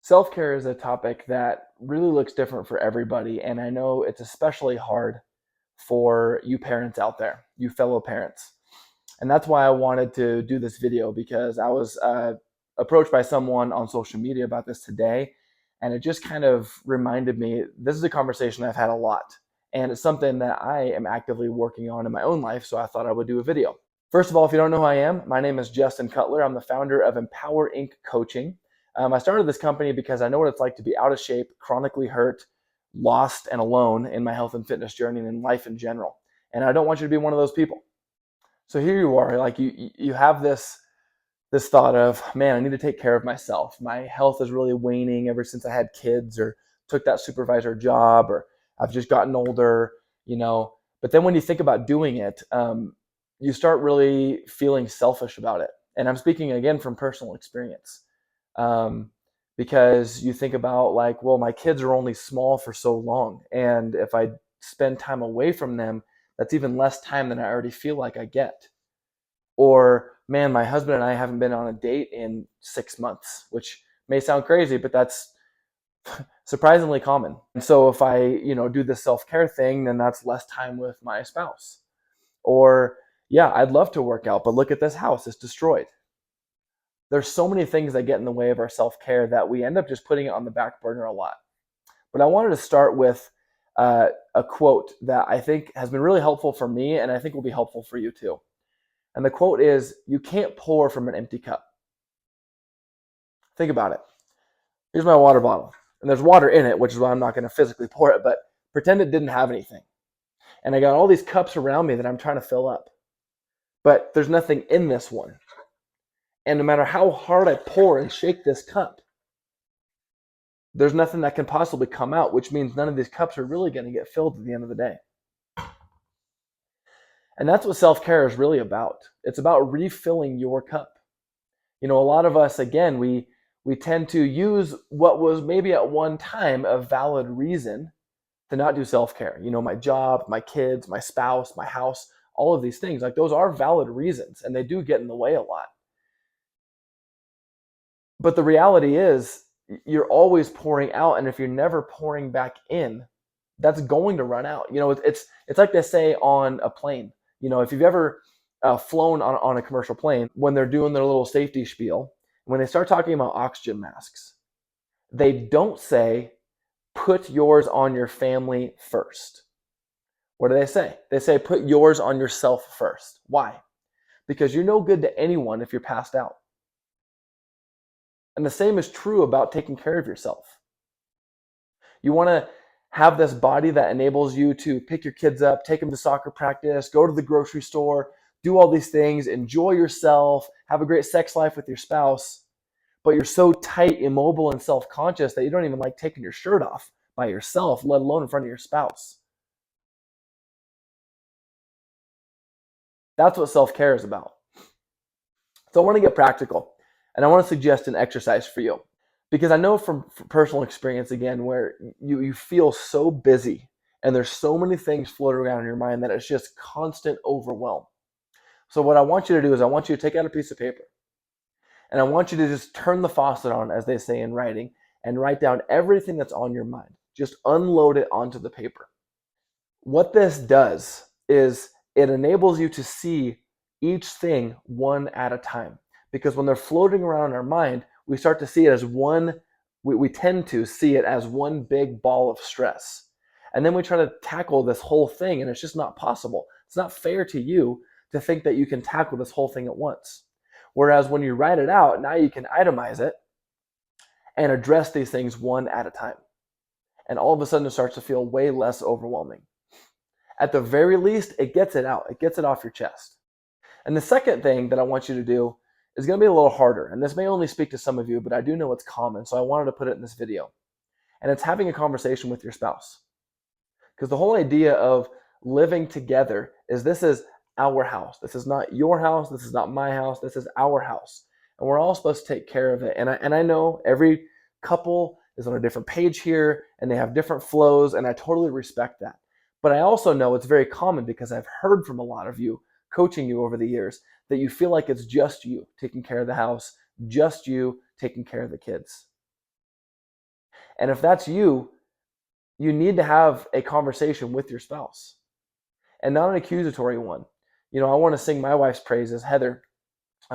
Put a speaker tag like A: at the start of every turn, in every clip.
A: Self-care is a topic that really looks different for everybody, and I know it's especially hard for you parents out there, you fellow parents. And that's why I wanted to do this video because I was approached by someone on social media about this today, and it just kind of reminded me this is a conversation I've had a lot, and it's something that I am actively working on in my own life, so I thought I would do a video. First of all, if you don't know who I am, my name is Justin Cutler. I'm the founder of Empower Inc. Coaching. I started this company because I know what it's like to be out of shape, chronically hurt, lost, and alone in my health and fitness journey and in life in general. And I don't want you to be one of those people. So here you are, like you have this thought of, man, I need to take care of myself. My health is really waning ever since I had kids or took that supervisor job, or I've just gotten older, you know. But then when you think about doing it, you start really feeling selfish about it. And I'm speaking again from personal experience. Because you think about, like, well, my kids are only small for so long, and if I spend time away from them, that's even less time than I already feel like I get. Or, man, my husband and I haven't been on a date in 6 months, which may sound crazy, but that's surprisingly common. And so if I, do this self-care thing, then that's less time with my spouse. Or, yeah, I'd love to work out, but look at this house, it's destroyed. There's so many things that get in the way of our self-care that we end up just putting it on the back burner a lot. But I wanted to start with a quote that I think has been really helpful for me, and I think will be helpful for you too. And the quote is, "You can't pour from an empty cup." Think about it. Here's my water bottle, and there's water in it, which is why I'm not going to physically pour it, but pretend it didn't have anything. And I got all these cups around me that I'm trying to fill up, but there's nothing in this one. And no matter how hard I pour and shake this cup, there's nothing that can possibly come out, which means none of these cups are really going to get filled at the end of the day. And that's what self-care is really about. It's about refilling your cup. A lot of us, again, we tend to use what was maybe at one time a valid reason to not do self-care. My job, my kids, my spouse, my house, all of these things, like, those are valid reasons, and they do get in the way a lot. But the reality is, you're always pouring out, and if you're never pouring back in, that's going to run out. It's like they say on a plane. If you've ever flown on a commercial plane, when they're doing their little safety spiel, when they start talking about oxygen masks, they don't say, "Put yours on your family first." What do they say? They say, "Put yours on yourself first." Why? Because you're no good to anyone if you're passed out. And the same is true about taking care of yourself. You want to have this body that enables you to pick your kids up, take them to soccer practice, go to the grocery store, do all these things, enjoy yourself, have a great sex life with your spouse, but you're so tight, immobile, and self-conscious that you don't even like taking your shirt off by yourself, let alone in front of your spouse. That's what self-care is about. So I want to get practical, and I want to suggest an exercise for you. Because I know from personal experience, again, where you feel so busy and there's so many things floating around in your mind that it's just constant overwhelm. So what I want you to do is I want you to take out a piece of paper, and I want you to just turn the faucet on, as they say in writing, and write down everything that's on your mind. Just unload it onto the paper. What this does is it enables you to see each thing one at a time. Because when they're floating around in our mind, we start to see it as we tend to see it as one big ball of stress. And then we try to tackle this whole thing, and it's just not possible. It's not fair to you to think that you can tackle this whole thing at once. Whereas when you write it out, now you can itemize it and address these things one at a time. And all of a sudden it starts to feel way less overwhelming. At the very least, it gets it out. It gets it off your chest. And the second thing that I want you to do is going to be a little harder. And this may only speak to some of you, but I do know it's common. So I wanted to put it in this video. And it's having a conversation with your spouse. Because the whole idea of living together is this is our house. This is not your house. This is not my house. This is our house. And we're all supposed to take care of it. And I know every couple is on a different page here, and they have different flows, and I totally respect that. But I also know it's very common, because I've heard from a lot of you coaching you over the years, that you feel like it's just you taking care of the house, just you taking care of the kids. And if that's you, you need to have a conversation with your spouse, and not an accusatory one. I want to sing my wife's praises, Heather.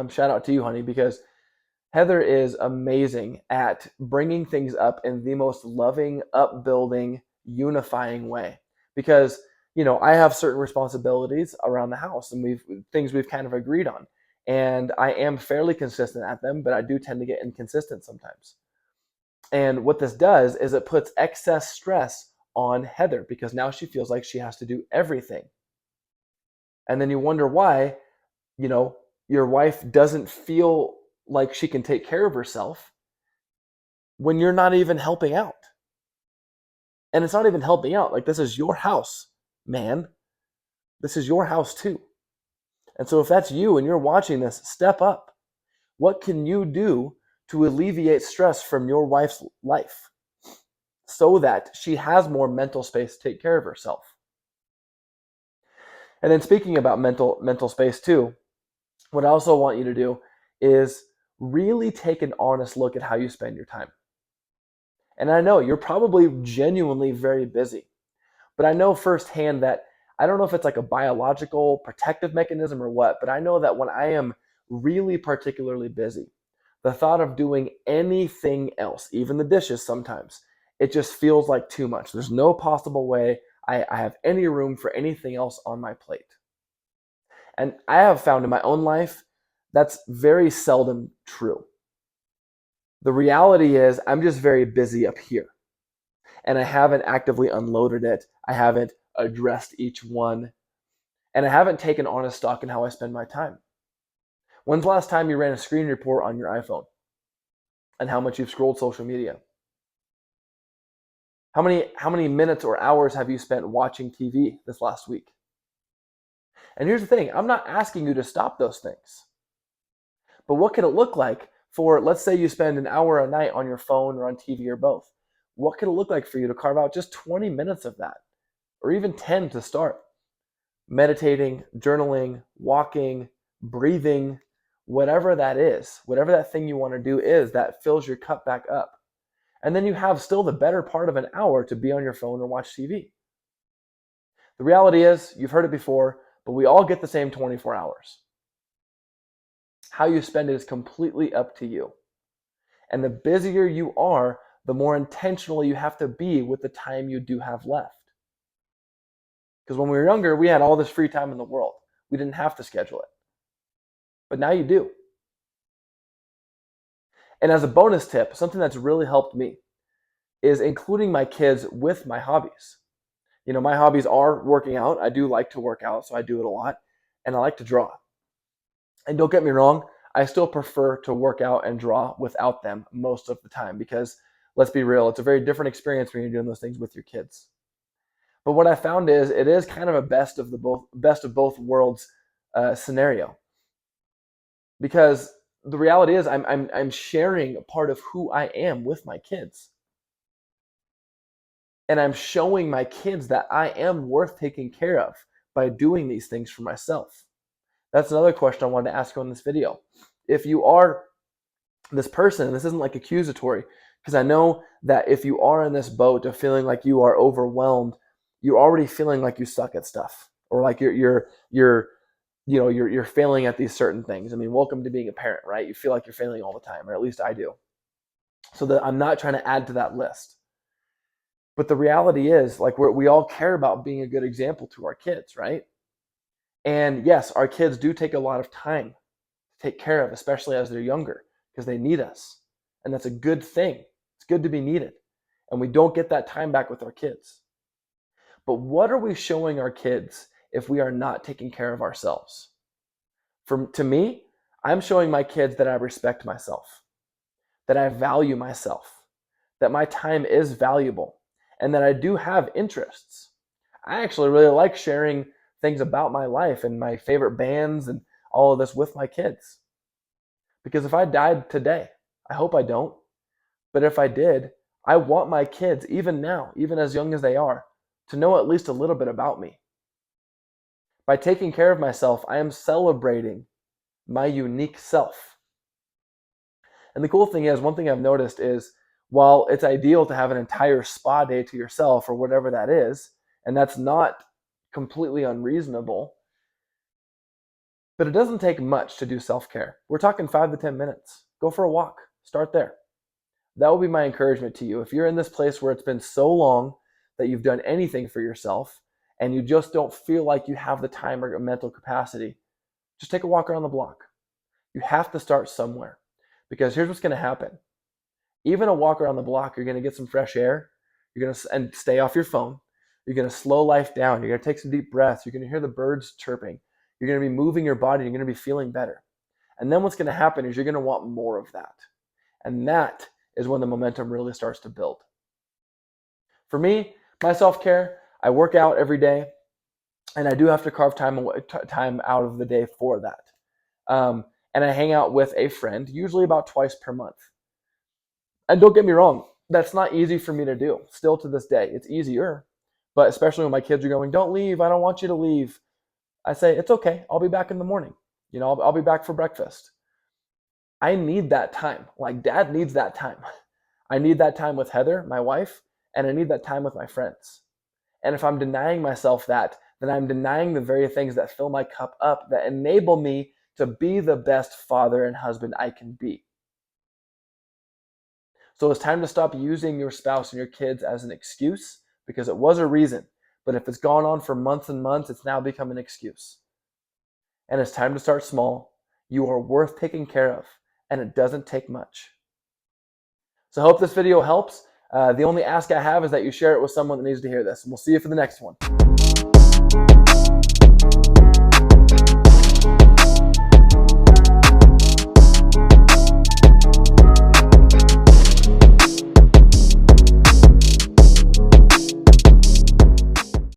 A: Shout out to you, honey, because Heather is amazing at bringing things up in the most loving, upbuilding, unifying way. Because I have certain responsibilities around the house, and we've kind of agreed on, and I am fairly consistent at them, but I do tend to get inconsistent sometimes. And what this does is it puts excess stress on Heather because now she feels like she has to do everything. And then you wonder why, your wife doesn't feel like she can take care of herself when you're not even helping out. And it's not even helping out. Like, this is your house, man. This is your house too. And so if that's you and you're watching this, step up. What can you do to alleviate stress from your wife's life so that she has more mental space to take care of herself? And then speaking about mental space too, what I also want you to do is really take an honest look at how you spend your time. And I know you're probably genuinely very busy, but I know firsthand that I don't know if it's like a biological protective mechanism or what, but I know that when I am really particularly busy, the thought of doing anything else, even the dishes sometimes, it just feels like too much. There's no possible way I have any room for anything else on my plate. And I have found in my own life that's very seldom true. The reality is I'm just very busy up here, and I haven't actively unloaded it. I haven't addressed each one, and I haven't taken honest stock in how I spend my time. When's the last time you ran a screen report on your iPhone and how much you've scrolled social media? How many minutes or hours have you spent watching TV this last week? And here's the thing, I'm not asking you to stop those things. But what could it look like for, let's say you spend an hour a night on your phone or on TV or both? What could it look like for you to carve out just 20 minutes of that, or even 10 to start? Meditating, journaling, walking, breathing, whatever that is, whatever that thing you want to do is that fills your cup back up. And then you have still the better part of an hour to be on your phone or watch TV. The reality is, you've heard it before, but we all get the same 24 hours. How you spend it is completely up to you. And the busier you are, the more intentional you have to be with the time you do have left. Because when we were younger, we had all this free time in the world. We didn't have to schedule it. But now you do. And as a bonus tip, something that's really helped me is including my kids with my hobbies. My hobbies are working out. I do like to work out, so I do it a lot. And I like to draw. And don't get me wrong, I still prefer to work out and draw without them most of the time because, let's be real, it's a very different experience when you're doing those things with your kids. But what I found is it is kind of a best of both worlds scenario, because the reality is I'm sharing a part of who I am with my kids, and I'm showing my kids that I am worth taking care of by doing these things for myself. That's another question I wanted to ask you in this video. If you are this person, and this isn't like accusatory, because I know that if you are in this boat of feeling like you are overwhelmed, you're already feeling like you suck at stuff, or like you're failing at these certain things. I mean, welcome to being a parent, right? You feel like you're failing all the time, or at least I do. So that I'm not trying to add to that list. But the reality is, like, we all care about being a good example to our kids, right? And yes, our kids do take a lot of time to take care of, especially as they're younger, because they need us. And that's a good thing. It's good to be needed. And we don't get that time back with our kids. But what are we showing our kids if we are not taking care of ourselves? To me, I'm showing my kids that I respect myself, that I value myself, that my time is valuable, and that I do have interests. I actually really like sharing things about my life and my favorite bands and all of this with my kids. Because if I died today, I hope I don't, but if I did, I want my kids, even now, even as young as they are, to know at least a little bit about me. By taking care of myself, I am celebrating my unique self. And the cool thing is, one thing I've noticed is While it's ideal to have an entire spa day to yourself or whatever that is, and that's not completely unreasonable, but it doesn't take much to do self-care. We're talking 5 to 10 minutes. Go for a walk. Start there. That will be my encouragement to you. If you're in this place where it's been so long that you've done anything for yourself and you just don't feel like you have the time or mental capacity, just take a walk around the block. You have to start somewhere, because here's what's going to happen. Even a walk around the block, you're going to get some fresh air. You're going to and stay off your phone. You're going to slow life down. You're going to take some deep breaths. You're going to hear the birds chirping. You're going to be moving your body. You're going to be feeling better. And then what's going to happen is you're going to want more of that. And that is when the momentum really starts to build. For me, my self-care, I work out every day, and I do have to carve time out of the day for that. And I hang out with a friend, usually about twice per month. And don't get me wrong, that's not easy for me to do. Still to this day, it's easier. But especially when my kids are going, don't leave, I don't want you to leave. I say, it's okay, I'll be back in the morning. I'll be back for breakfast. I need that time. Like dad needs that time. I need that time with Heather, my wife, and I need that time with my friends. And if I'm denying myself that, then I'm denying the very things that fill my cup up, that enable me to be the best father and husband I can be. So it's time to stop using your spouse and your kids as an excuse, because it was a reason. But if it's gone on for months and months, it's now become an excuse. And it's time to start small. You are worth taking care of, and it doesn't take much. So I hope this video helps. The only ask I have is that you share it with someone that needs to hear this. And we'll see you for the next one.